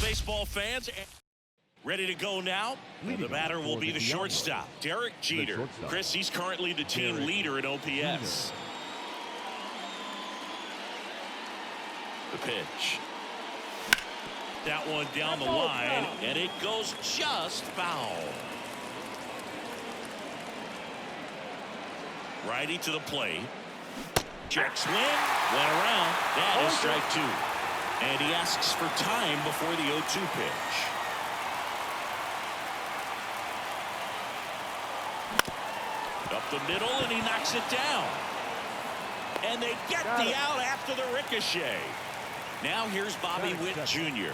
baseball fans. Ready to go now. And the batter will be the shortstop, Derek Jeter. Chris, he's currently the team leader in OPS. The pitch. That one down the line, and it goes just foul. Righty to the plate. Check swing. Went around. That is strike two. And he asks for time before the 0-2 pitch. Up the middle, and he knocks it down. And they get the out after the ricochet. Now here's Bobby Witt Jr.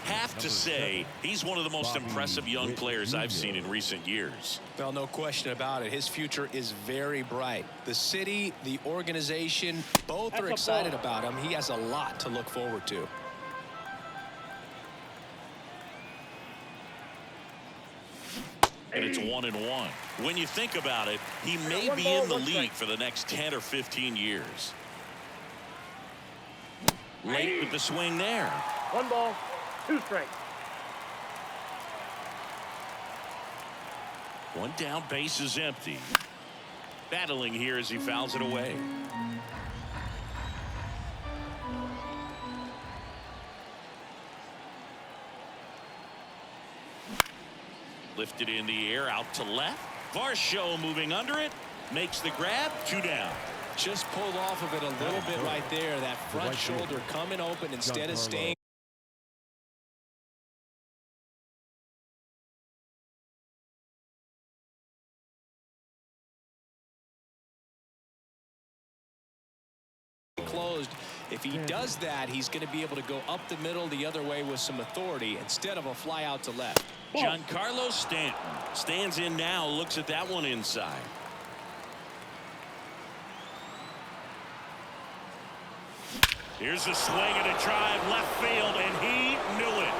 Have to say, he's one of the most impressive young players I've seen in recent years. Well, no question about it. His future is very bright. The city, the organization, both are excited about him. He has a lot to look forward to. And it's 1-1. When you think about it, he may be in the league for the next 10 or 15 years. Late with the swing there. 1 ball, 2 strikes. One down, base is empty. Battling here as he fouls it away. Lifted in the air, out to left. Varsho moving under it, makes the grab, 2 down. Just pulled off of it a little bit right there. That front shoulder coming open instead of staying closed. If he does that, he's going to be able to go up the middle the other way with some authority instead of a fly out to left. Giancarlo Stanton stands in now, looks at that one inside. Here's a swing and a drive left field, and he knew it.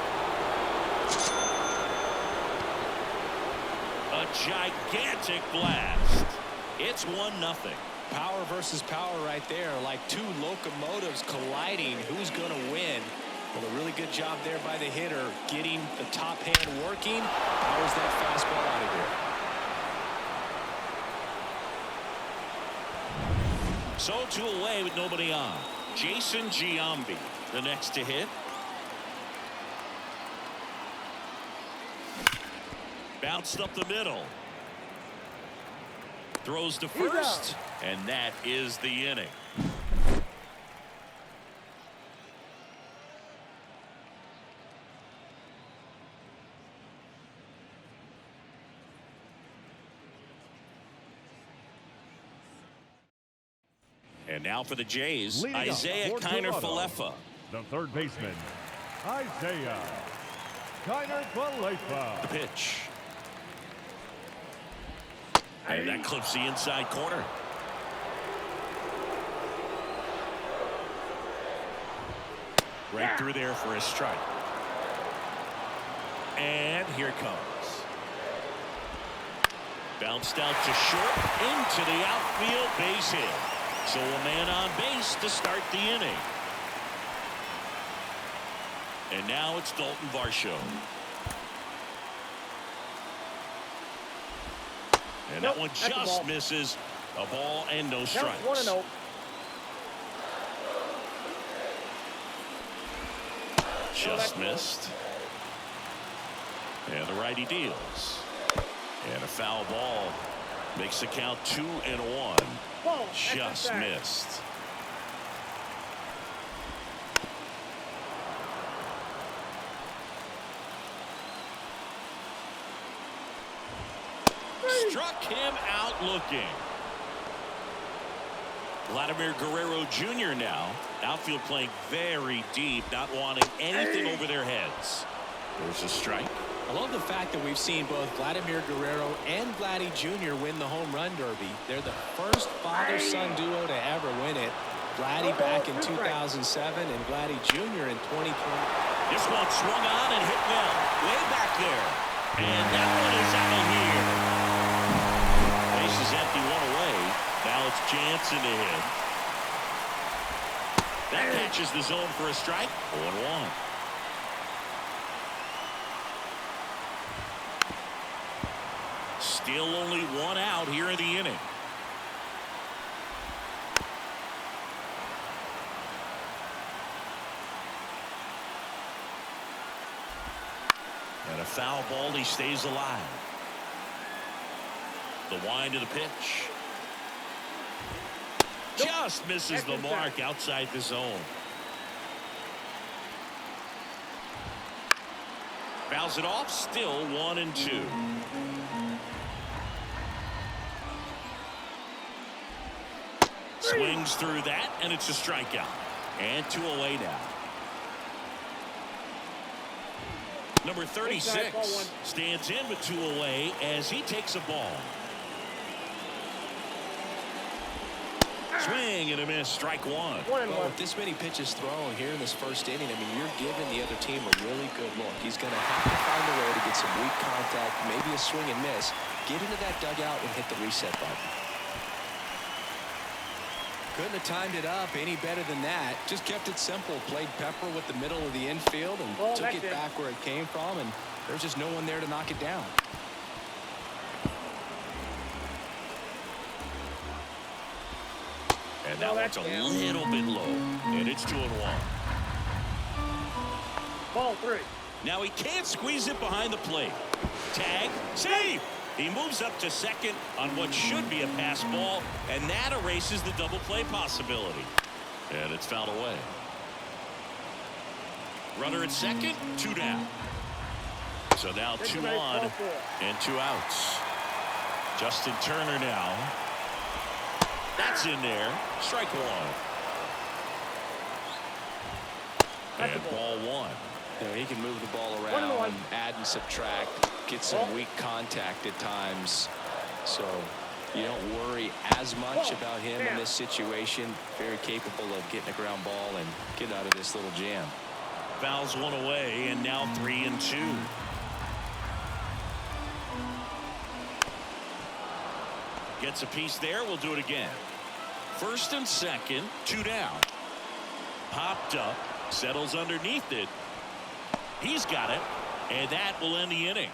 A gigantic blast. It's 1-0. Power versus power right there, like two locomotives colliding. Who's going to win? Well, a really good job there by the hitter, getting the top hand working. Powers that fastball out of here. So 2 away with nobody on. Jason Giambi, the next to hit. Bounced up the middle. Throws to first, and that is the inning. And now for the Jays, Isaiah Kiner-Falefa. The third baseman, Isaiah Kiner-Falefa. The pitch. And that clips the inside corner. Right through there for a strike. And here it comes. Bounced out to short, into the outfield, base hit. So a man on base to start the inning. And now it's Dalton Varsho. And that one just misses. A ball and no strikes. 1-0. Just missed. And the righty deals. And a foul ball makes the count 2-1. Just missed. Struck him out looking. Vladimir Guerrero Jr. now. Outfield playing very deep, not wanting anything over their heads. There's a strike. I love the fact that we've seen both Vladimir Guerrero and Vladdy Jr. win the home run derby. They're the first father-son duo to ever win it. Vladdy back in 2007 and Vladdy Jr. in 2020. This one swung on and hit well. Way back there. And that one is out of here. Base is empty, 1 away. Now it's Jansen to hit. That catches the zone for a strike. 0-1. Still only one out here in the inning. And a foul ball. He stays alive. The wind to the pitch. Just misses the mark outside the zone. Fouls it off. Still 1-2. Swings through that, and it's a strikeout. And 2 away now. Number 36 stands in with 2 away as he takes a ball. Swing and a miss. Strike one. Well, with this many pitches thrown here in this first inning, I mean, you're giving the other team a really good look. He's going to have to find a way to get some weak contact, maybe a swing and miss, get into that dugout and hit the reset button. Couldn't have timed it up any better than that. Just kept it simple. Played pepper with the middle of the infield and took it back where it came from, and there's just no one there to knock it down. And that one's a little bit low, and it's 2-1. Ball 3. Now he can't squeeze it behind the plate. Tag, save. He moves up to second on what should be a pass ball, and that erases the double play possibility. And it's fouled away. Runner at second, 2 down. So now 2 on and 2 outs. Justin Turner now. That's in there. Strike one. And ball 1. You know, he can move the ball around, add and subtract, get some weak contact at times. So you don't worry as much about him in this situation. Very capable of getting a ground ball and getting out of this little jam. Fouls 1 away, and now 3-2. Gets a piece there. We'll do it again. First and second, 2 down. Popped up, settles underneath it. He's got it, and that will end the inning.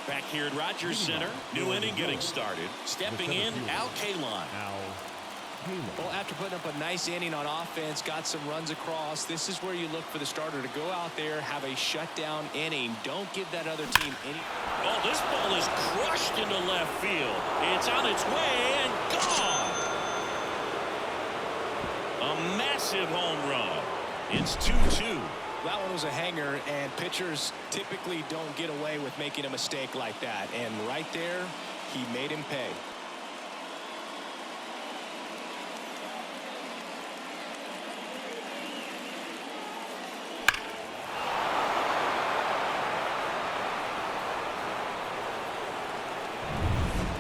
Back here at Rogers Center, new inning getting started. Stepping in, Al Kaline. Well, after putting up a nice inning on offense, got some runs across, this is where you look for the starter to go out there, have a shutdown inning. Don't give that other team any. Oh, this ball is crushed into left field. It's on its way and gone. A massive home run. It's 2-2. That one was a hanger, and pitchers typically don't get away with making a mistake like that. And right there, he made him pay.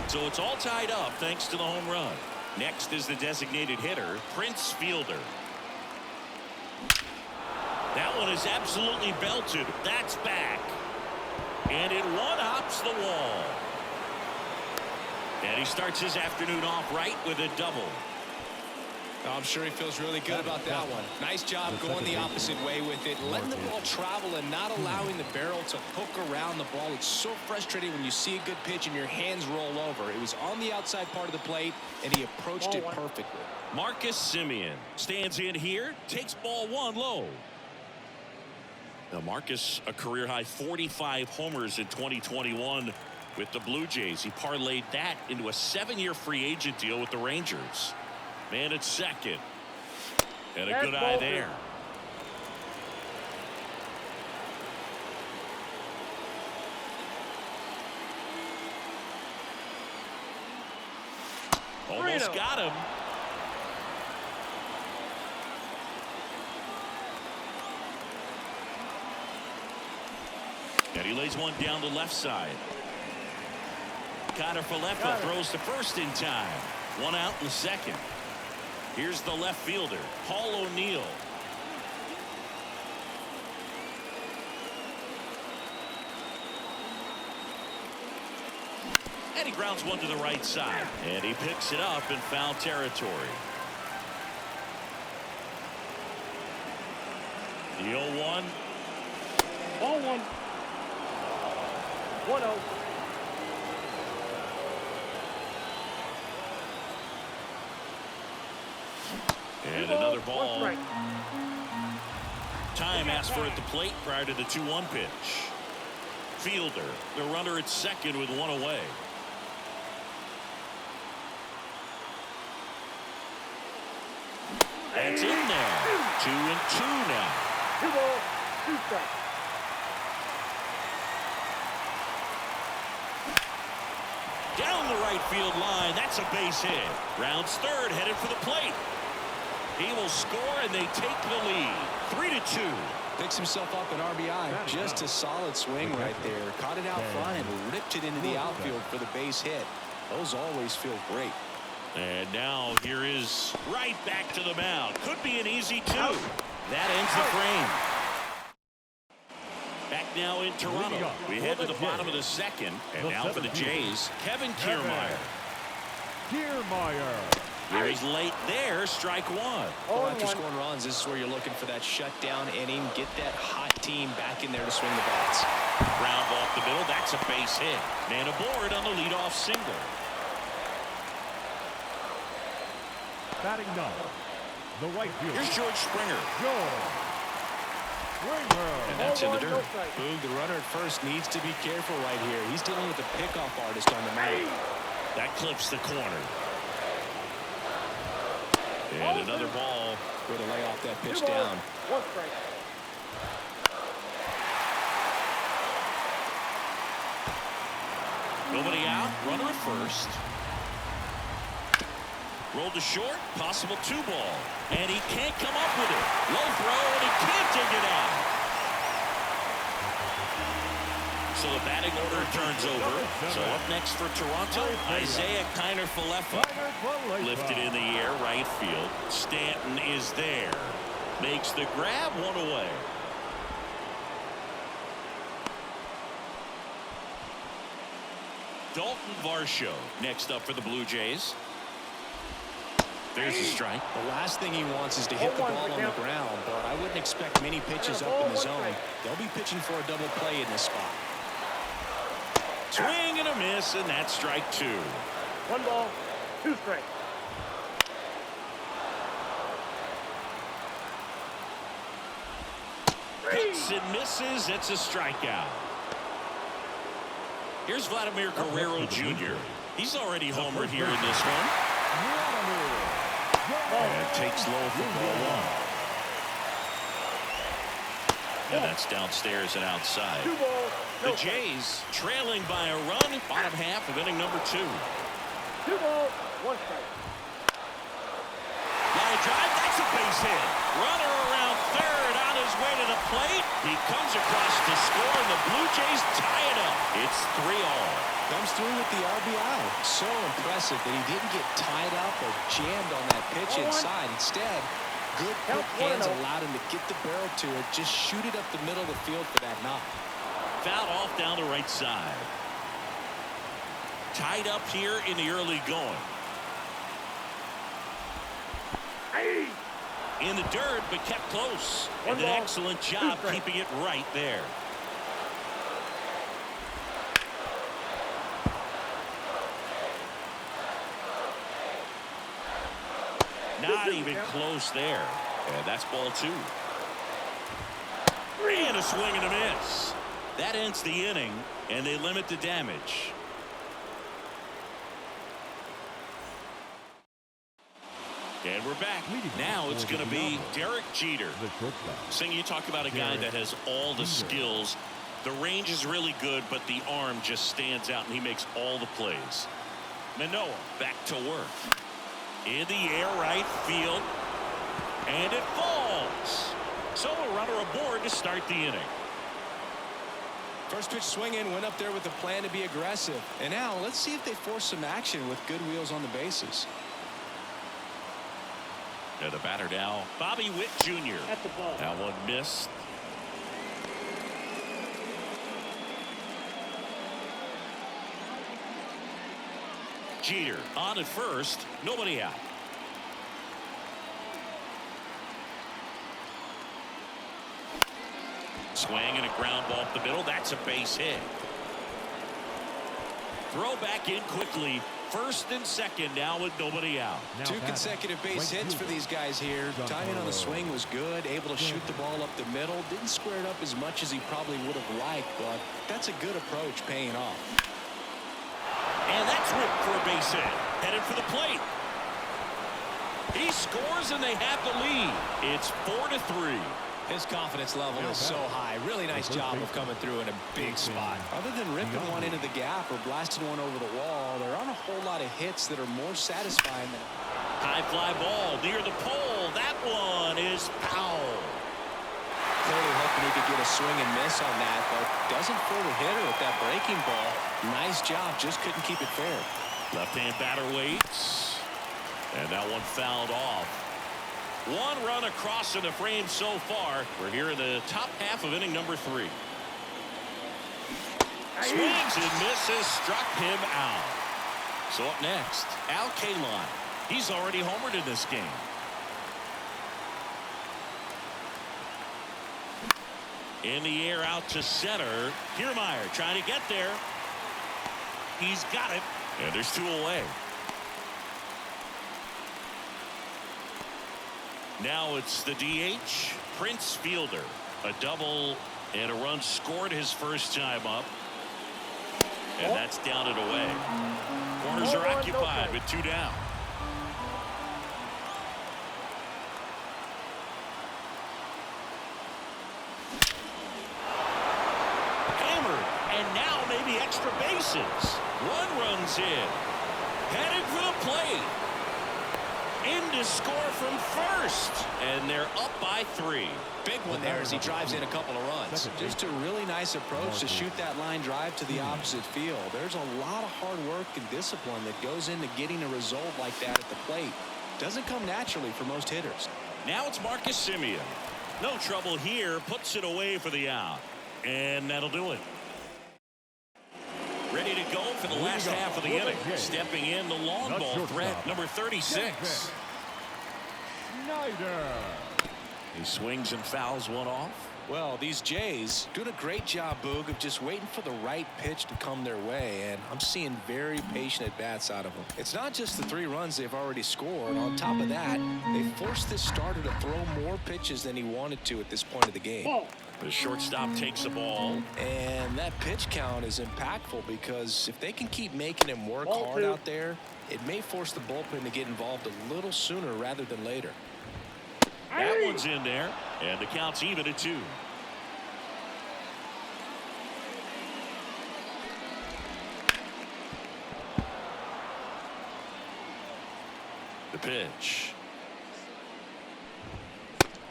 So it's all tied up thanks to the home run. Next is the designated hitter, Prince Fielder. That one is absolutely belted. That's back. And it one-hops the wall. And he starts his afternoon off right with a double. I'm sure he feels really good about that one. Nice job going the opposite way with it, letting the ball travel and not allowing the barrel to hook around the ball. It's so frustrating when you see a good pitch and your hands roll over. It was on the outside part of the plate, and he approached it perfectly. Marcus Semien stands in here, takes ball 1 low. Now Marcus, a career-high 45 homers in 2021 with the Blue Jays. He parlayed that into a 7-year free agent deal with the Rangers. Man at second. And a good eye there. Almost got him. And he lays one down the left side. Connor Falefa throws to first in time. 1 out in the second. Here's the left fielder, Paul O'Neill. And he grounds one to the right side. And he picks it up in foul territory. The 0-1. Ball one. 1-0. And another ball. 1 strike. Time asked for at the plate prior to the 2-1 pitch. Fielder, the runner at second with one away. That's in there. 2-2 now. 2 balls, 2 strikes. Down the right field line. That's a base hit. Rounds third, headed for the plate. He will score, and they take the lead. 3-2. Picks himself up an RBI. Just a solid swing right there. Caught it out front and ripped it into the outfield for the base hit. Those always feel great. And now here is right back to the mound. Could be an easy 2. That ends the frame. Back now in Toronto. We head to the bottom of the second. And now for the Jays, Kevin Kiermaier. Here he's late there. Strike 1. Well, after scoring runs, this is where you're looking for that shutdown inning. Get that hot team back in there to swing the bats. Ground ball up the middle. That's a base hit. Man aboard on the leadoff single. Batting ninth, the right fielder. Here's George Springer. And that's in the dirt. Boog, the runner at first, needs to be careful right here. He's dealing with a pickoff artist on the mound. That clips the corner. And another ball. Way to lay off that pitch down. 1 strike. Nobody out. Runner at first. Rolled to short. Possible 2-ball. And he can't come up with it. Low throw, and he can't dig it out. So the batting order turns over. So up next for Toronto, Isaiah Kiner-Falefa. Lifted in the air, right field. Stanton is there. Makes the grab, 1 away. Dalton Varsho next up for the Blue Jays. There's a strike. The last thing he wants is to hit the ball on the ground, but I wouldn't expect many pitches up in the zone. They'll be pitching for a double play in this spot. Swing and a miss, and that's strike 2. 1 ball, 2 strikes. Hits and misses. It's a strikeout. Here's Vladimir Guerrero Jr. He's already homered here in this one. And takes low for ball 1. And that's downstairs and outside. 2 balls. The Jays trailing by a run. Bottom half of inning number 2. 2 balls, 1 strike. Line drive. That's a base hit. Runner around third on his way to the plate. He comes across to score, and the Blue Jays tie it up. It's 3-all. Comes through with the RBI. So impressive that he didn't get tied up or jammed on that pitch inside. Instead, good quick hands allowed him to get the barrel to it. Just shoot it up the middle of the field for that knock. Fouled off down the right side. Tied up here in the early going. In the dirt, but kept close. And an excellent job keeping it right there. Not even close there. And that's ball 2. And a swing and a miss. That ends the inning, and they limit the damage. And we're back. Now it's going to be Derek Jeter. Sing, you talk about a guy that has all the skills. The range is really good, but the arm just stands out, and he makes all the plays. Manoah back to work. In the air, right field. And it falls. So a runner aboard to start the inning. First pitch swinging, went up there with a plan to be aggressive. And now let's see if they force some action with good wheels on the bases. And the batter now, Bobby Witt Jr. That one missed. Jeter on at first, nobody out. swing and a ground ball up the middle. That's a base hit. Throw back in quickly. First and second now with nobody out. Two consecutive base hits for these guys here. Timing on the swing was good. Able to shoot the ball up the middle. Didn't square it up as much as he probably would have liked, but that's a good approach paying off. And that's whipped for a base hit. Headed for the plate. He scores and they have the lead. It's 4-3. His confidence level is so high. Really nice job of coming through in a big spot. Other than ripping one into the gap or blasting one over the wall, there aren't a whole lot of hits that are more satisfying than... High fly ball near the pole. That one is foul. Clearly hoping he could get a swing and miss on that, but doesn't fool the hitter with that breaking ball. Nice job, just couldn't keep it fair. Left-hand batter waits. And that one fouled off. One run across in the frame so far. We're here in the top half of inning number 3. Swings and misses, struck him out. So up next, Al Kaline. He's already homered in this game. In the air out to center. Kiermaier trying to get there. He's got it. And there's 2 away. Now it's the DH, Prince Fielder. A double and a run scored his first time up. And that's down and away. Corners are occupied with 2 down. Hammered, and now maybe extra bases. 1 run's in. Headed for the plate. In to score from first, and they're up by 3. Big one there as he drives in a couple of runs. Just a really nice approach to shoot that line drive to the opposite field. There's a lot of hard work and discipline that goes into getting a result like that at the plate. Doesn't come naturally for most hitters. Now it's Marcus Semien. No trouble here, puts it away for the out, and that'll do it. Ready to go for the last half of the inning. Stepping in the long ball threat, number 36. Schneider. He swings and fouls one off. Well, these Jays doing a great job, Boog, of just waiting for the right pitch to come their way, and I'm seeing very patient at-bats out of them. It's not just the 3 runs they've already scored. On top of that, they forced this starter to throw more pitches than he wanted to at this point of the game. The shortstop takes the ball. And that pitch count is impactful because if they can keep making him work hard out there, it may force the bullpen to get involved a little sooner rather than later. That one's in there, and the count's even at 2. The pitch.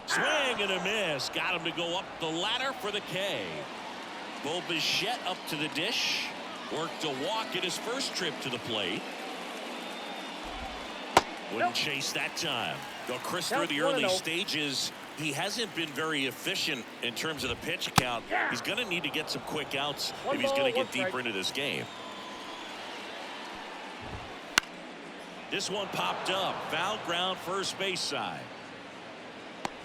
Swing and a miss. Got him to go up the ladder for the K. Bo Bichette up to the dish. Worked a walk at his first trip to the plate. Wouldn't chase that time. Though Chris, through the early stages, he hasn't been very efficient in terms of the pitch count. He's going to need to get some quick outs if he's going to get deeper into this game. This one popped up. Foul ground first base side.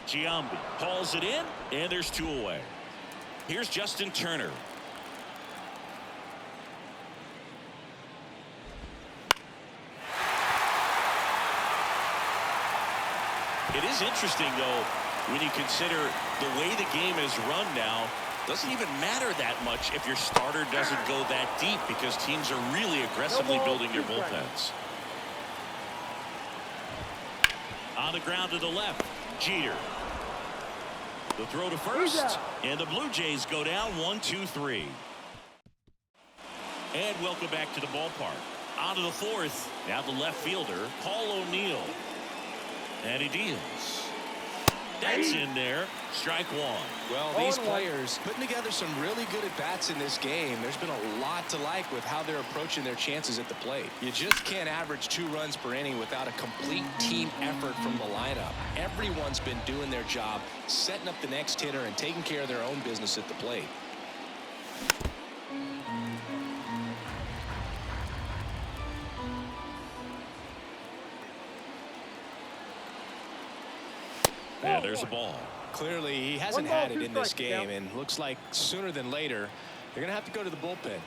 Giambi hauls it in, and there's 2 away. Here's Justin Turner. It is interesting, though, when you consider the way the game is run now. Doesn't even matter that much if your starter doesn't go that deep because teams are really aggressively building their bullpens. On the ground to the left, Jeter. The throw to first, and the Blue Jays go down 1-2-3. And welcome back to the ballpark. On to the 4th. Now the left fielder, Paul O'Neill. And he deals. That's in there. Strike 1. Well, these players putting together some really good at-bats in this game. There's been a lot to like with how they're approaching their chances at the plate. You just can't average 2 runs per inning without a complete team effort from the lineup. Everyone's been doing their job, setting up the next hitter and taking care of their own business at the plate. And there's a ball. clearly he hasn't 1 ball, had it 2 in this strikes, game, yeah. and looks like sooner than later they're going to have to go to the bullpen.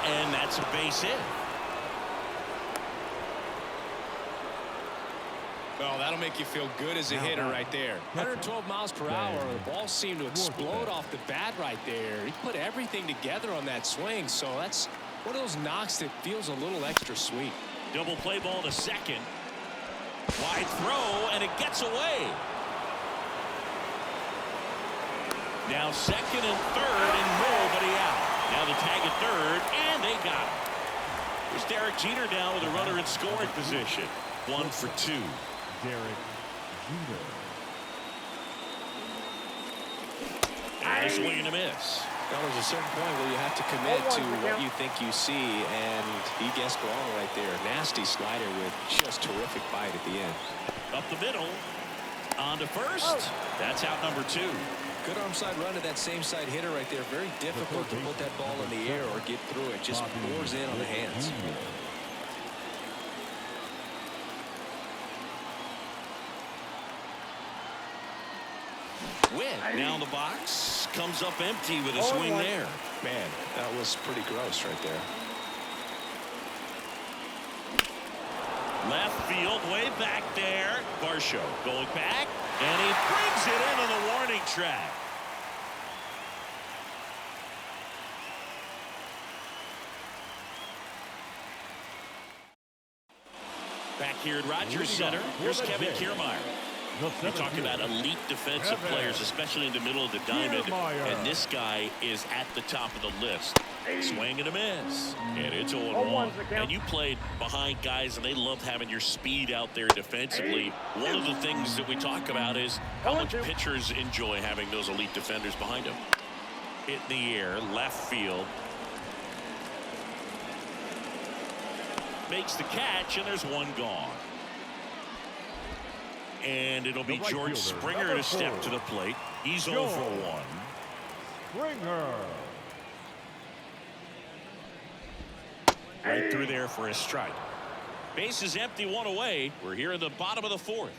And that's a base hit. Well, that'll make you feel good as a hitter right there. 112 miles per hour. The ball seemed to explode off the bat right there. He put everything together on that swing, so that's one of those knocks that feels a little extra sweet. Double play ball to second. Wide throw, and it gets away. Now second and third, and nobody out. Now the tag at third, and they got him. Here's Derek Jeter down with a runner in scoring position. 1 for 2. Derek Jeter. And a swing and a miss. Well, there's a certain point where you have to commit to what you think you see, and he guessed wrong right there. Nasty slider with just terrific bite at the end. Up the middle. On to first. That's out number 2. Good arm side run to that same side hitter right there. Very difficult to put that ball in the air or get through it. Just pours in on the hands. Witt now in the box. Comes up empty with a swing there. Man, that was pretty gross right there. Left field, way back there. Varsho going back, and he brings it into the warning track. Back here at Rogers Center, here's Kevin Kiermaier. You talk about elite defensive players, especially in the middle of the diamond, and this guy is at the top of the list. Swing and a miss, and it's 0-1. And you played behind guys, and they love having your speed out there defensively. One of the things that we talk about is how much pitchers enjoy having those elite defenders behind them. Hit in the air, left field. Makes the catch, and there's one gone. And it'll be George Springer to step to the plate. He's 0 for 1. Springer. Right through there for a strike. Base is empty, 1 away. We're here in the bottom of the 4th.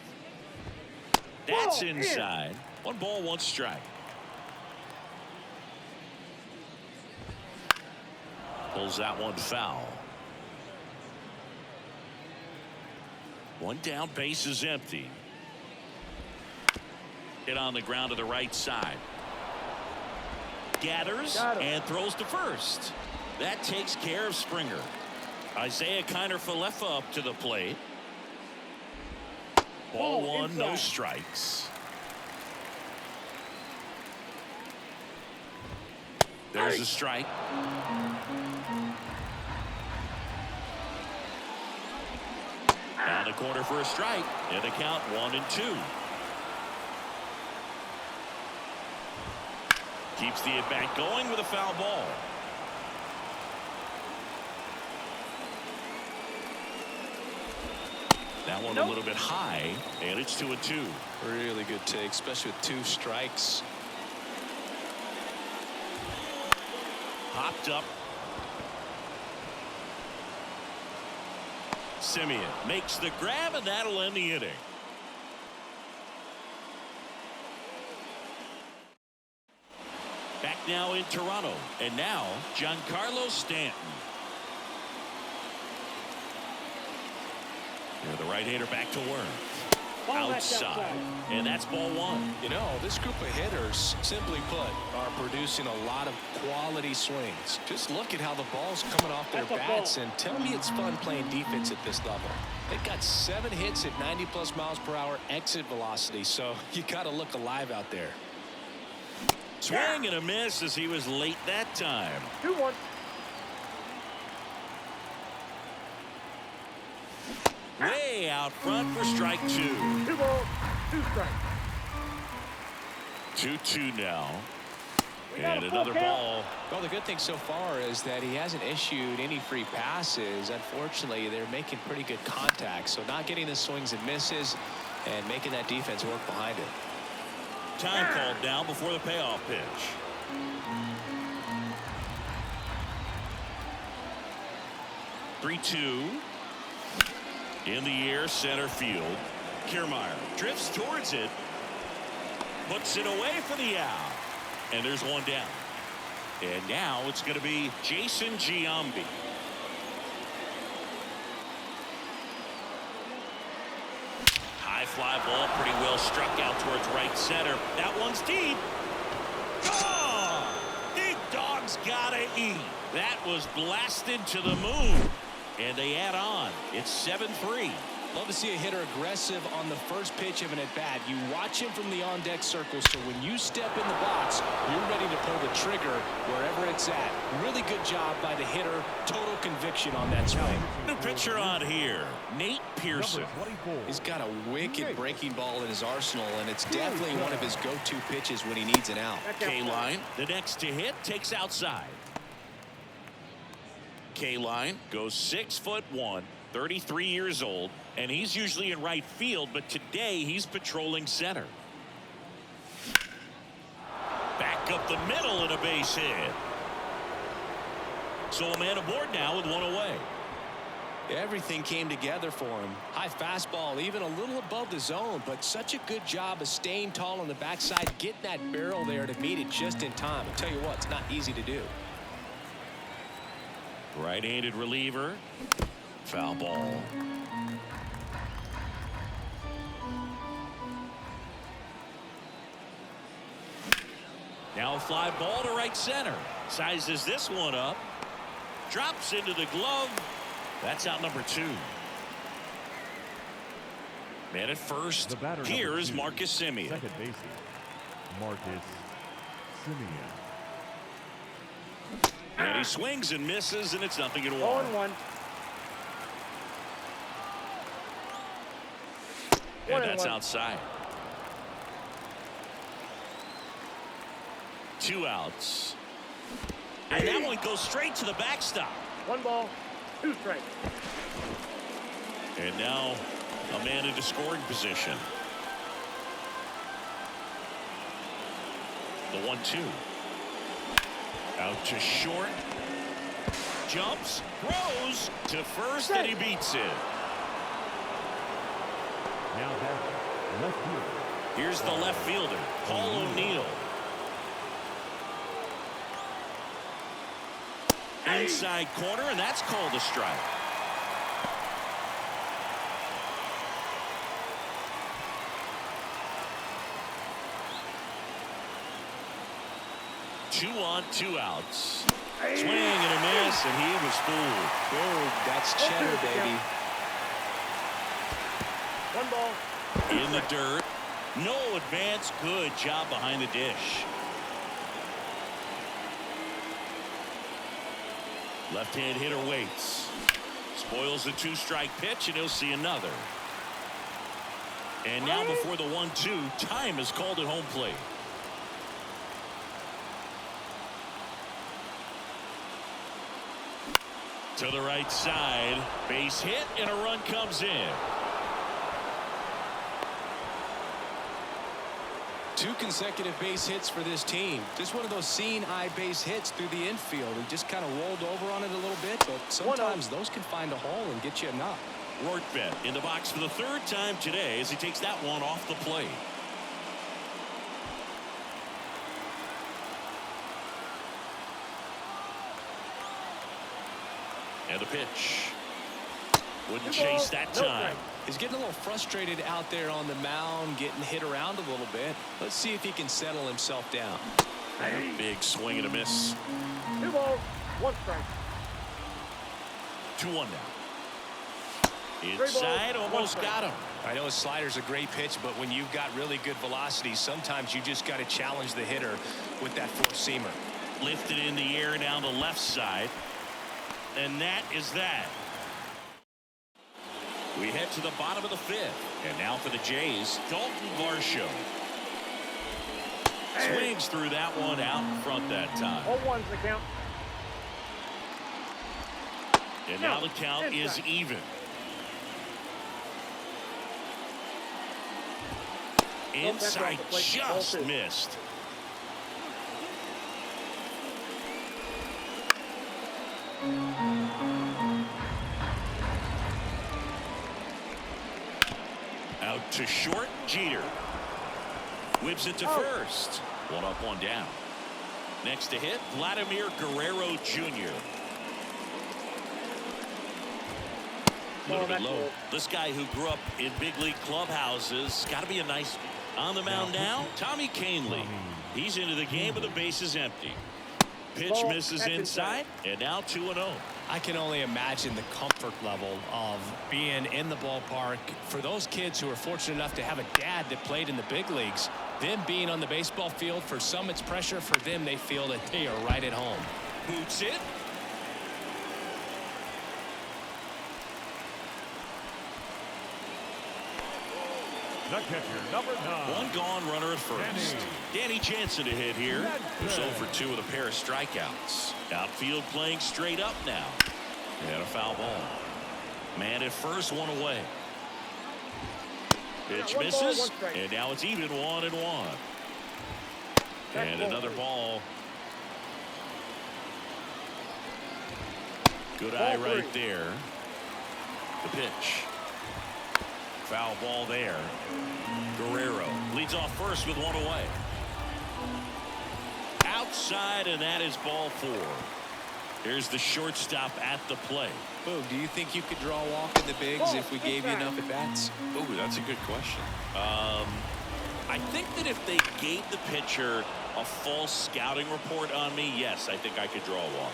That's inside. 1 ball, 1 strike. Pulls that one foul. 1 down, base is empty. Hit on the ground to the right side. Gathers and throws to first. That takes care of Springer. Isaiah Kiner-Falefa up to the plate. Ball 1, no strikes. There's a strike. Down the corner for a strike. And the count 1-2. Keeps the at-bat going with a foul ball. That one a little bit high, and it's 2-2. Really good take, especially with 2 strikes. Hopped up. Simeon makes the grab, and that'll end the inning. Back now in Toronto, and now Giancarlo Stanton. The right-hander back to work. Outside. And that's ball 1. You know, this group of hitters, simply put, are producing a lot of quality swings. Just look at how the ball's coming off their bats, and tell me it's fun playing defense at this level. They've got 7 hits at 90+ miles per hour exit velocity, so you got to look alive out there. Swing and a miss as he was late that time. 2-1. Way out front for strike 2. 2 balls, 2 strikes. 2-2 now. And another ball. Well, the good thing so far is that he hasn't issued any free passes. Unfortunately, they're making pretty good contact, so not getting the swings and misses. and making that defense work behind it. Time called now before the payoff pitch. Three-two. In the air, center field. Kiermaier drifts towards it. Puts it away for the out. And there's one down. And now it's going to be Jason Giambi. High fly ball, pretty well struck out towards right center. That one's deep. Gone! Big dog's gotta eat. That was blasted to the moon. And they add on. It's 7-3. Love to see a hitter aggressive on the first pitch of an at-bat. You watch him from the on-deck circle, so when you step in the box, you're ready to pull the trigger wherever it's at. Really good job by the hitter. Total conviction on that swing. New pitcher on here, Nate Pearson. He's got a wicked breaking ball in his arsenal, and it's definitely one of his go-to pitches when he needs an out. K-Line, the next to hit, takes outside. K-Line goes 6'1", 33 years old, and he's usually in right field, but today he's patrolling center. Back up the middle and a base hit. So a man aboard now with one away. Everything came together for him. High fastball, even a little above the zone, but such a good job of staying tall on the backside, getting that barrel there to meet it just in time. I'll tell you what, it's not easy to do. Right-handed reliever. Foul ball. Now a fly ball to right center. Sizes this one up. Drops into the glove. That's out number 2. Man at first. Here is Marcus Semien. Second baseman, Marcus Semien. And he swings and misses, and it's 0-1. 0-1. And that's outside. 2 outs. And that one goes straight to the backstop. 1 ball, 2 strikes. And now a man into scoring position. The 1-2. Out to short. Jumps, throws to first, and he beats it. Now back, left field. Here's the left fielder, Paul O'Neill. Inside corner, and that's called a strike. Two on, 2 outs. Swing and a miss, and he was fooled. Boom, that's cheddar, baby. 1 ball. In the dirt. No advance. Good job behind the dish. Left-hand hitter waits. Spoils the 2-strike pitch, and he'll see another. And now before the 1-2, time is called at home plate. To the right side. Base hit, and a run comes in. 2 consecutive base hits for this team. Just one of those seeing eye base hits through the infield. He just kind of rolled over on it a little bit, but sometimes those can find a hole and get you a knock. Rortvedt in the box for the 3rd time today as he takes that one off the plate. And the pitch. Wouldn't chase that time. He's getting a little frustrated out there on the mound, getting hit around a little bit. Let's see if he can settle himself down. Big swing and a miss. 2 balls, 1 strike. 2-1 now. Inside, almost got him. I know his slider's a great pitch, but when you've got really good velocity, sometimes you just got to challenge the hitter with that 4-seamer. Lifted in the air down the left side. And that is that. We head to the bottom of the 5th. And now for the Jays, Dalton Varsho. Swings through that one out in front that time. 0-1's the count. And now the count is even. Inside, just missed. Out to short, Jeter. Whips it to first. One up, one down. Next to hit, Vladimir Guerrero Jr. A little bit low. This guy who grew up in big league clubhouses, got to be a nice. On the mound now, Tommy Kahnle. He's into the game with the bases empty. Pitch misses inside, and now 2-0. I can only imagine the comfort level of being in the ballpark for those kids who are fortunate enough to have a dad that played in the big leagues. Them being on the baseball field, for some it's pressure. For them, they feel that they are right at home. Boots it. The catcher, number 9. One gone, runner at first. Danny Jansen to hit here. Who's 0 for 2 with a pair of strikeouts. Outfield playing straight up now. And a foul ball. Man at first, one away. Pitch misses, and now it's even 1-1. And another ball. Good eye right there. The pitch. Foul ball there. Guerrero leads off first with one away. Outside, and that is ball 4. Here's the shortstop at the plate. Boog, do you think you could draw a walk in the bigs if we gave you enough at bats? Ooh, that's a good question. I think that if they gave the pitcher a false scouting report on me, yes, I think I could draw a walk.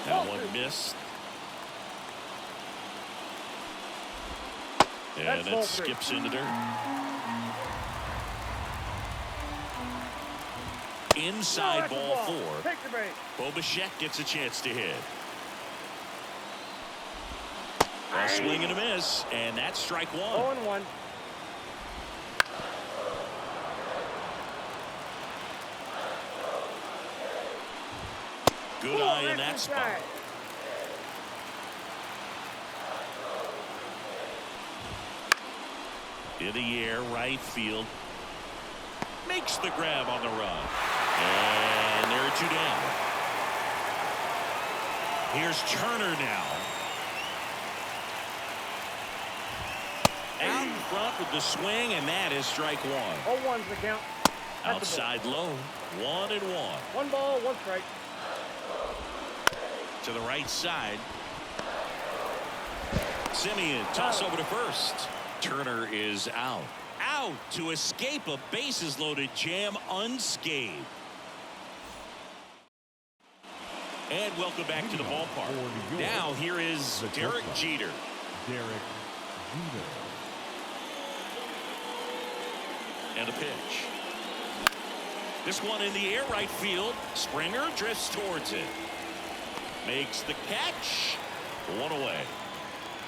That one missed. And it skips into dirt. Inside ball 4. Bo Bichette gets a chance to hit. A swing and a miss, and that's strike 1. 0-1. Good eye in that spot. In the air, right field. Makes the grab on the run. And there are 2 down. Here's Turner now. Out in front with the swing, and that is strike 1. 0-1's the count. Outside low. 1-1. 1 ball, 1 strike. To the right side. Simeon toss over to first. Turner is out. Out to escape a bases loaded jam unscathed. And welcome back to the ballpark. Now here is Derek Jeter. Derek Jeter. And a pitch. This one in the air, right field. Springer drifts towards it. Makes the catch. 1 away.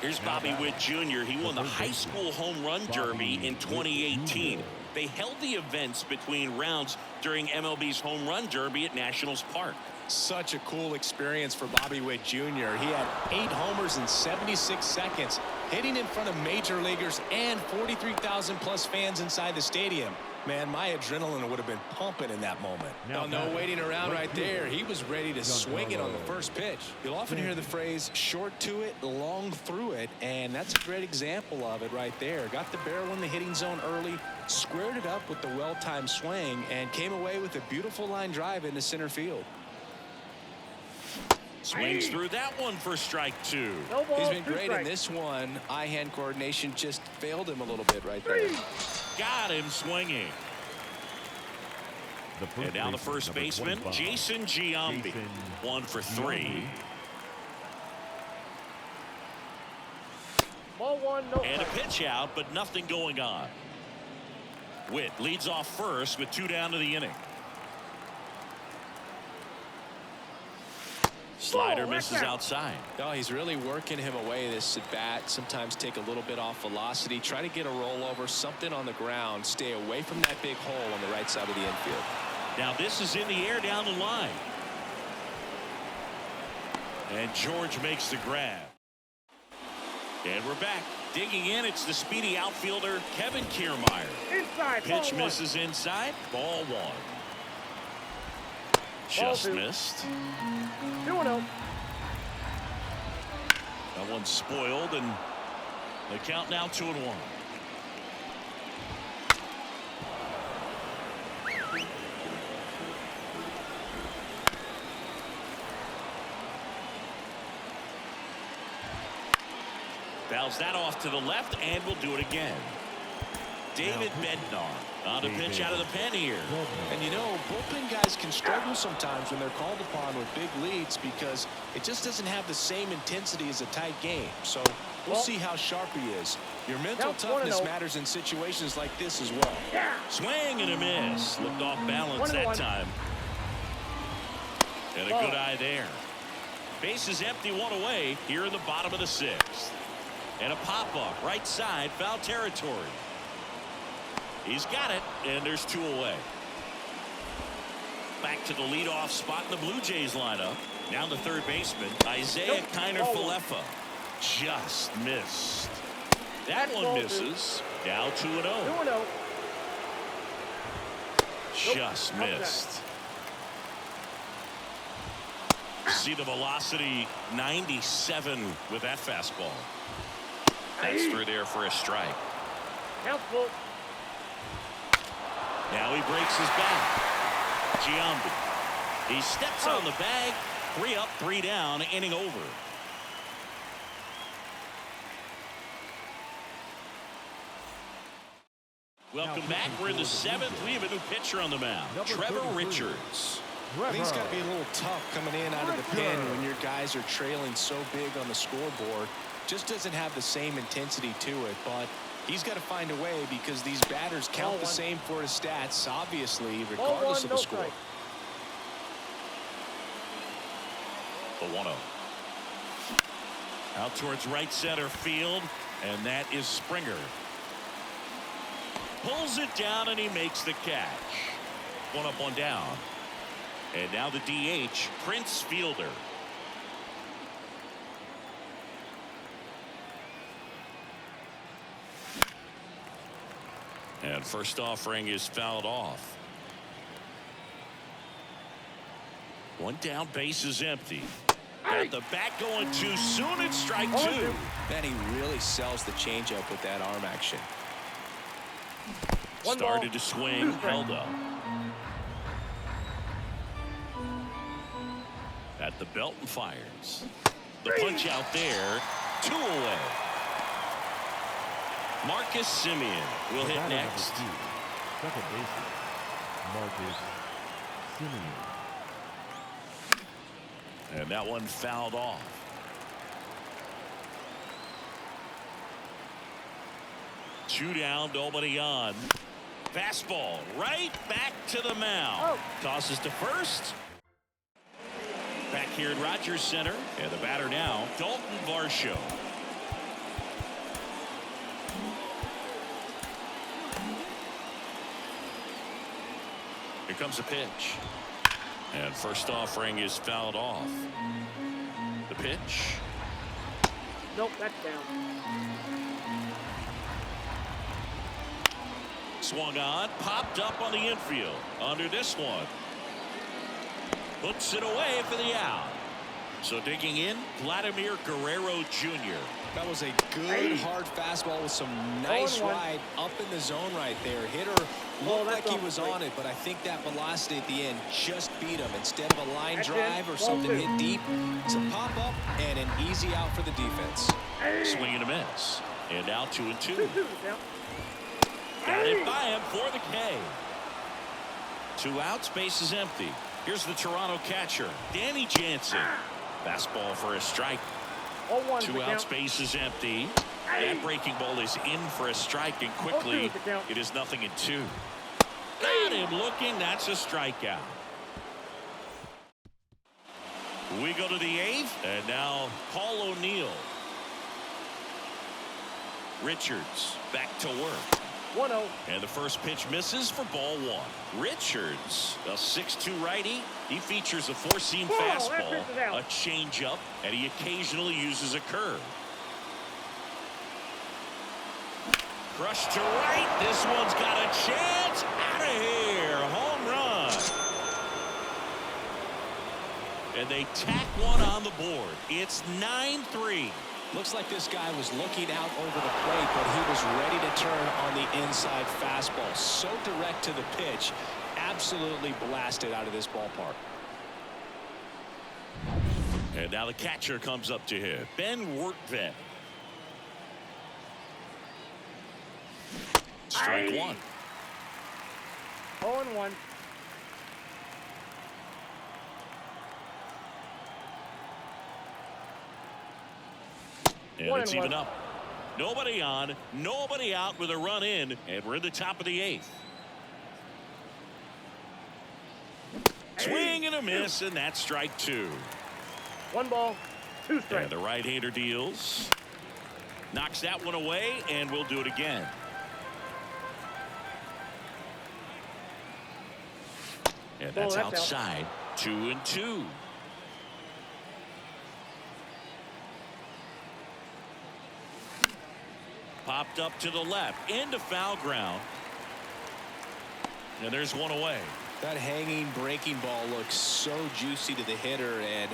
Here's Bobby Witt Jr. He won the high school home run derby in 2018. They held the events between rounds during MLB's home run derby at Nationals Park. Such a cool experience for Bobby Witt Jr. He had 8 homers in 76 seconds, hitting in front of major leaguers and 43,000 plus fans inside the stadium. Man, my adrenaline would have been pumping in that moment. Now, no waiting around right there. He was ready to swing it on the first pitch. You'll often hear the phrase short to it, long through it, and that's a great example of it right there. Got the barrel in the hitting zone early, squared it up with the well-timed swing, and came away with a beautiful line drive into center field. Swings through that one for strike 2. No ball, He's been 2 great strikes. in this one. Eye-hand coordination just failed him a little bit right there. Got him swinging. And now the first baseman, Jason Giambi. 1 for 3. Ball 1, no And a strike. pitch out, but nothing going on. Witt leads off first with 2 down to the inning. Slider misses outside. Oh, he's really working him away this at bat. Sometimes take a little bit off velocity. Try to get a rollover, something on the ground. Stay away from that big hole on the right side of the infield. Now this is in the air down the line. And George makes the grab. And we're back. Digging in, it's the speedy outfielder, Kevin Kiermaier. Inside. Pitch ball misses inside. Ball 1. Just missed. 2-0. That one's spoiled, and the count now 2-1. Fouls that off to the left, and we'll do it again. David Bednar on a pitch out of the pen here. And you know, bullpen guys can struggle sometimes when they're called upon with big leads because it just doesn't have the same intensity as a tight game. So we'll see how sharp he is. Your mental toughness matters in situations like this as well. Swing and a miss. Looked off balance that time. And a good eye there. Base is empty, 1 away here in the bottom of the 6th. And a pop-up right side, foul territory. He's got it, and there's 2 away. Back to the leadoff spot in the Blue Jays lineup. Now the third baseman, Isaiah Kiner-Falefa. Just missed. That one misses. Now 2-0. 2-0. Just missed. See the velocity, 97 with that fastball. That's through there for a strike. Helpful. Now he breaks his back. Giambi. He steps on the bag. 3 up, 3 down, inning over. Welcome back. We're in the 7th. We have a new pitcher on the mound, Trevor Richards. I think it's got to be a little tough coming in out of the pen when your guys are trailing so big on the scoreboard. Just doesn't have the same intensity to it, but he's got to find a way because these batters count the same for his stats, obviously, regardless of the score. The 1-0. Out towards right center field, and that is Springer. Pulls it down, and he makes the catch. 1 up, 1 down. And now the DH, Prince Fielder. And first offering is fouled off. 1 down, base is empty. Got the bat going too soon. It's strike 2. Then he really sells the changeup with that arm action. Started to swing, held up. At the belt and fires. The punch out there, 2 away. Marcus Semien will hit next. Second baseman, Marcus Semien. And that one fouled off. Two down, nobody on. Fastball right back to the mound. Tosses to first. Back here at Rogers Center, and the batter now, Dalton Varsho. Here comes a pitch. And first offering is fouled off. The pitch. Nope, that's down. Swung on, popped up on the infield. Under this one. Puts it away for the out. So digging in, Vladimir Guerrero Jr. That was a good hard fastball with some nice ride up in the zone right there. Hitter looked like he was on it, but I think that velocity at the end just beat him. Instead of a line drive or something hit deep, it's a pop up and an easy out for the defense. Swing and a miss. And now 2-2. Got it by him for the K. 2 outs, base is empty. Here's the Toronto catcher, Danny Jansen. Fastball for a strike. 2 outs, base is empty. That breaking ball is in for a strike, and quickly it is 0-2. Got him looking. That's a strikeout. We go to the 8th, and now Paul O'Neill. Richards back to work. 1-0. And the first pitch misses for ball 1. Richards, a 6'2" righty. He features a 4-seam fastball, a changeup, and he occasionally uses a curve. Crushed to right. This one's got a chance. Out of here. Home run. And they tack one on the board. It's 9-3. Looks like this guy was looking out over the plate, but he was ready to turn on the inside fastball. So direct to the pitch. Absolutely blasted out of this ballpark. And now the catcher comes up to him. Ben Workven. Strike one. 0-1. And it's even up. Nobody on, nobody out with a run in, and we're in the top of the 8th. Swing and a miss, and that's strike 2. 1 ball, 2 strikes. And the right-hander deals. Knocks that one away, and we'll do it again. And that's outside. 2-2. Popped up to the left into foul ground. And there's one away. That hanging breaking ball looks so juicy to the hitter, and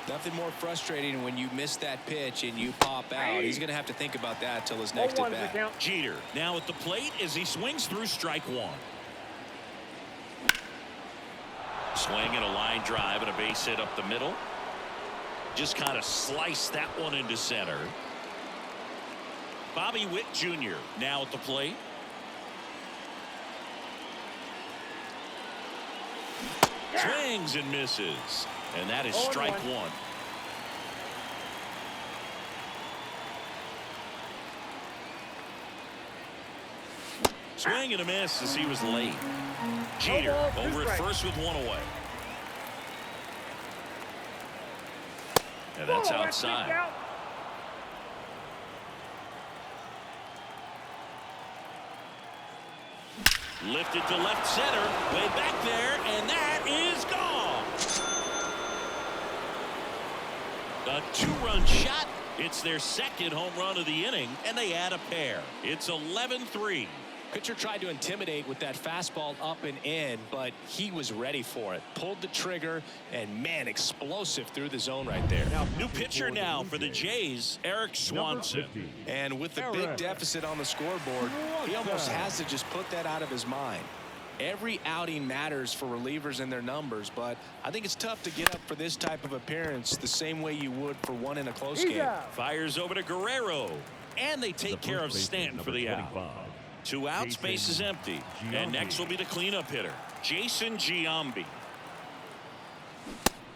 nothing more frustrating when you miss that pitch and you pop out. He's going to have to think about that till his next at bat. Jeter now at the plate as he swings through strike 1. Swing and a line drive and a base hit up the middle. Just kind of sliced that one into center. Bobby Witt Jr. now at the plate. Swings and misses. And that is strike 1. Swing and a miss as he was late. Jeter over at first with one away. And that's outside. Lifted to left center, way back there, and that is gone. A 2-run shot. It's their second home run of the inning, and they add a pair. It's 11-3. Pitcher tried to intimidate with that fastball up and in, but he was ready for it. Pulled the trigger, and man, explosive through the zone right there. New pitcher now for the Jays, Eric Swanson. And with the big deficit on the scoreboard, he almost has to just put that out of his mind. Every outing matters for relievers and their numbers, but I think it's tough to get up for this type of appearance the same way you would for one in a close game. Fires over to Guerrero, and they take care of Stanton for the out. 2 outs, base is empty. And next will be the cleanup hitter, Jason Giambi.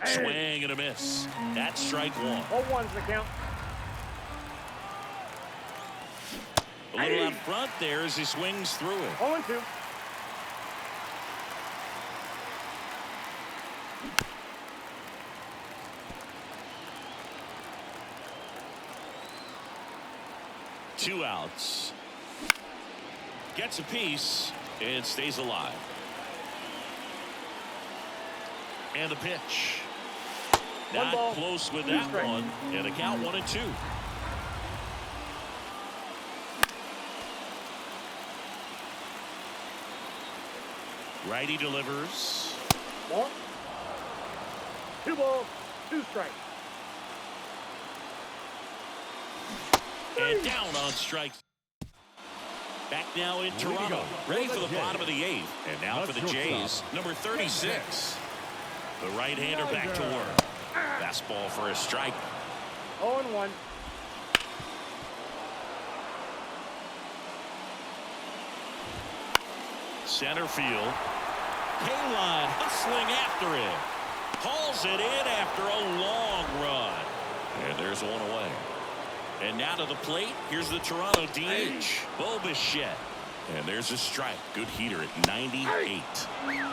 Swing and a miss. That's strike 1. 0-1's the count. A little out front there as he swings through it. 0-2. Two outs. Gets a piece and stays alive. And the pitch. Not close with that one. And the count 1-2. Righty delivers. 2 balls, 2 strikes. And down on strikes. Back now in Toronto, ready for the bottom of the 8th. And now for the Jays, number 36. The right-hander back to work. Fastball for a strike. 0-1. Center field. Kaline hustling after it. Hauls it in after a long run. And there's one away. And now to the plate, here's the Toronto DH, Bo Bichette. And there's a strike. Good heater at 98.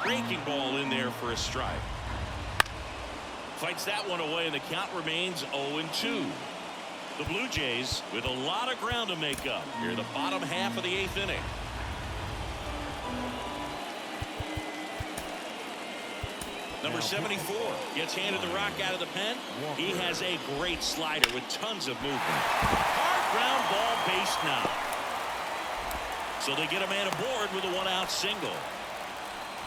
Breaking ball in there for a strike. Fights that one away, and the count remains 0-2. The Blue Jays with a lot of ground to make up here in the bottom half of the 8th inning. Number 74 gets handed the rock out of the pen. He has a great slider with tons of movement. Hard ground ball, base now. So they get a man aboard with a one-out single.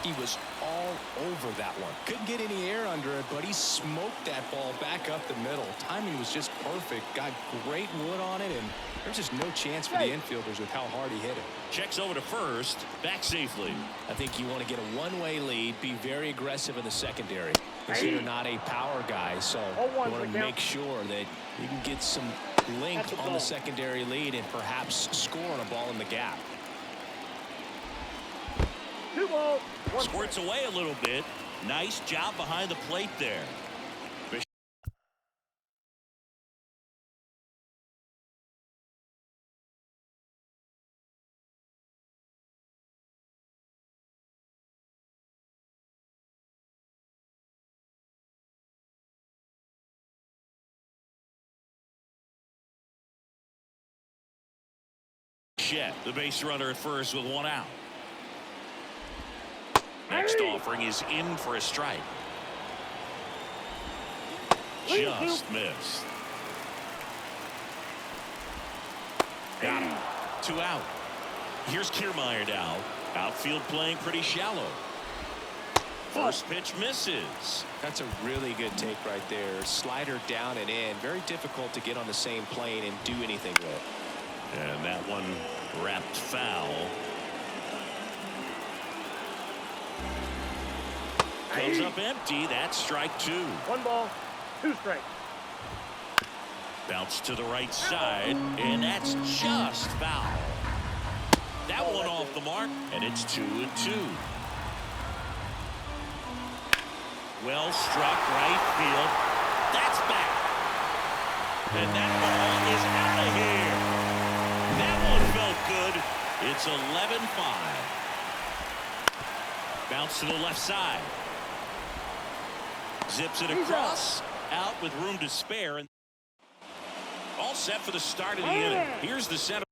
He was all over that one. Couldn't get any air under it, but he smoked that ball back up the middle. Timing was just perfect. Got great wood on it, and there's just no chance for the infielders with how hard he hit it. Checks over to first, back safely. I think you want to get a one-way lead, be very aggressive in the secondary. Because you're not a power guy, so you want to make sure that you can get some length on the secondary lead and perhaps score on a ball in the gap. 2 balls. Squirts away a little bit. Nice job behind the plate there. The base runner at first with one out. Next offering is in for a strike. Just missed. Got him. 2 out. Here's Kiermaier now. Outfield playing pretty shallow. First pitch misses. That's a really good take right there. Slider down and in. Very difficult to get on the same plane and do anything with. And that one wrapped foul. Goes up empty. That's strike 2. 1 ball, 2 strikes. Bounce to the right side, and that's just foul. That one off the mark, and it's 2-2. Well struck right field. That's back. And that ball is out of here. That one felt good. It's 11-5. Bounce to the left side. Zips it across. Out with room to spare. And all set for the start of the inning. Here's the center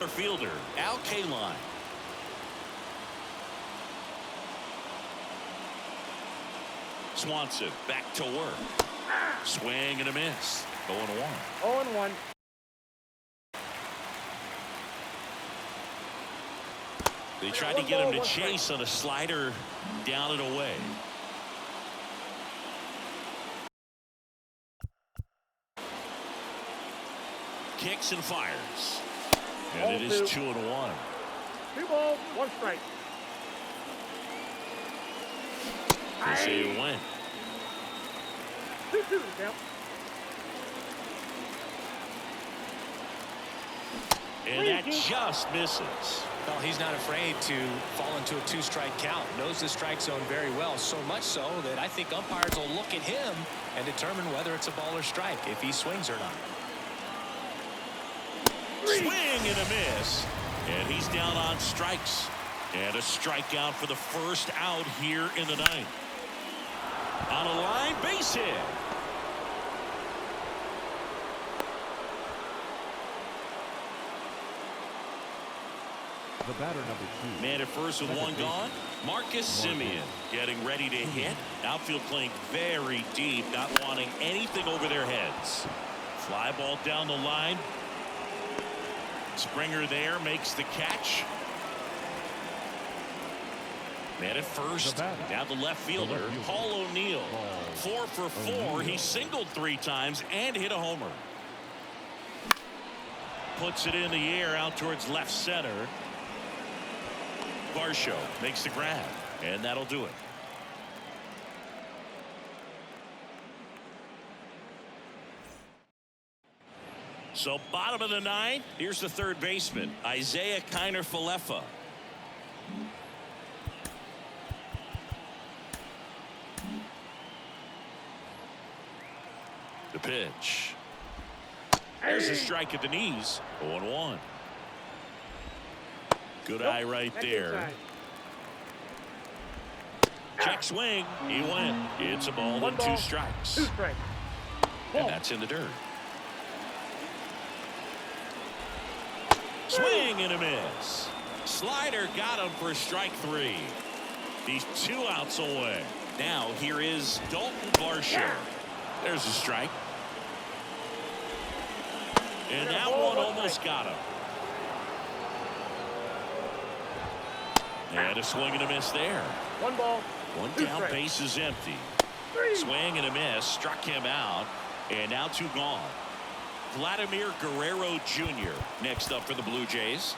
fielder, Al Kaline. Swanson back to work. Swing and a miss. 0-1. 0-1. They tried to get him to chase on a slider down and away. Kicks and fires. And it is 2-1. 2 balls, 1 strike. They say it went. 2-2 count. And that just misses. Well, he's not afraid to fall into a 2-strike count. Knows the strike zone very well, so much so that I think umpires will look at him and determine whether it's a ball or strike, if he swings or not. Swing and a miss. And he's down on strikes. And a strikeout for the first out here in the ninth. On a line base hit. The batter, number 2. Man at first with one gone. Marcus Semien getting ready to hit. Outfield playing very deep, not wanting anything over their heads. Fly ball down the line. Springer there makes the catch. Man at first. Down the left fielder, Paul O'Neill. 4 for 4. He singled 3 times and hit a homer. Puts it in the air out towards left center. Varsho makes the grab, and that'll do it. So bottom of the 9th, here's the third baseman, Isaiah Kiner-Falefa. The pitch. There's a strike at the knees. 0-1. Good eye right there. Check swing. He went. It's a ball and 2 strikes. 2 strikes. And that's in the dirt. Swing and a miss. Slider got him for strike 3. He's 2 outs away. Now here is Dalton Varsho. There's a strike. And that one almost got him. And a swing and a miss there. 1 ball. One 2 down, strikes. base is empty. 3. Swing and a miss, struck him out, and now 2 gone. Vladimir Guerrero Jr. next up for the Blue Jays.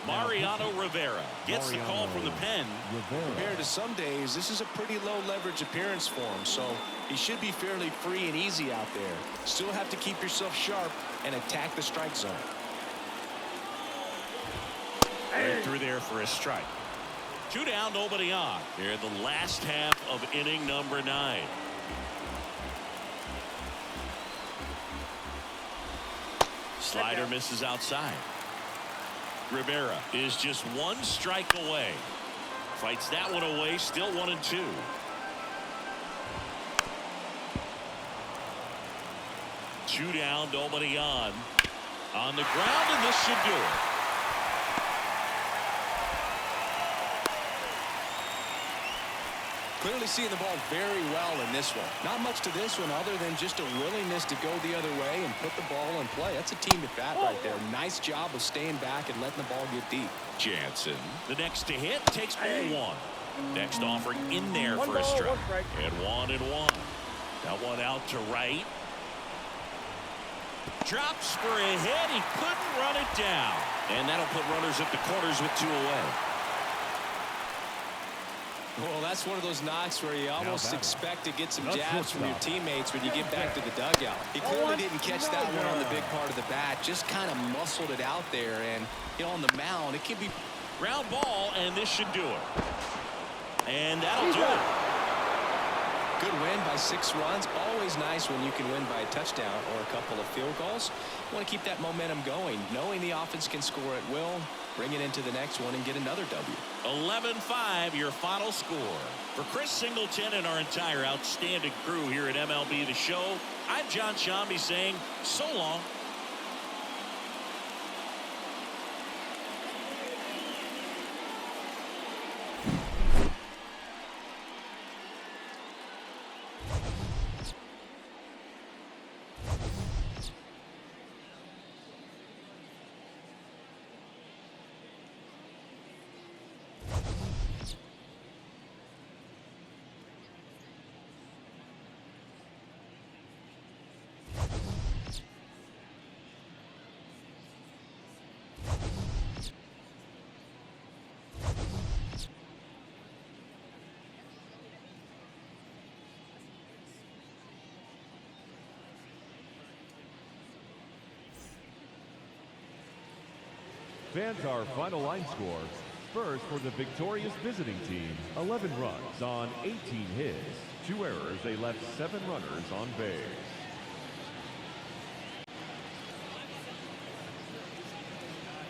Mariano Rivera gets the call from the pen. Compared to some days, this is a pretty low leverage appearance for him, so he should be fairly free and easy out there. Still have to keep yourself sharp and attack the strike zone. Right through there for a strike. 2 down, nobody on. Here in the last half of inning number 9. Slider misses outside. Rivera is just 1 strike away. Fights that one away, still 1-2. Two down, nobody on. On the ground, and this should do it. Clearly seeing the ball very well in this one. Not much to this one other than just a willingness to go the other way and put the ball in play. That's a team at bat right there. Nice job of staying back and letting the ball get deep. Jansen, the next to hit, takes ball 1. Next offering in there for a 1 strike. strike. And 1-1. That one out to right. Drops for a hit. He couldn't run it down. And that'll put runners at the corners with 2 away. Well, that's one of those knocks where you almost expect to get some jabs from your teammates when you get back to the dugout. He clearly didn't catch that one on the big part of the bat. Just kind of muscled it out there. And, you know, on the mound, it can be Ground ball, and this should do it. And that'll do it. good win by 6 runs. Always nice when you can win by a touchdown or a couple of field goals. You want to keep that momentum going, knowing the offense can score at will, bring it into the next one and get another W. 11-5, your final score. For Chris Singleton and our entire outstanding crew here at MLB The Show, I'm John Shambi saying so long. Fans, our final line score. First, for the victorious visiting team, 11 runs on 18 hits. 2 errors, they left 7 runners on base.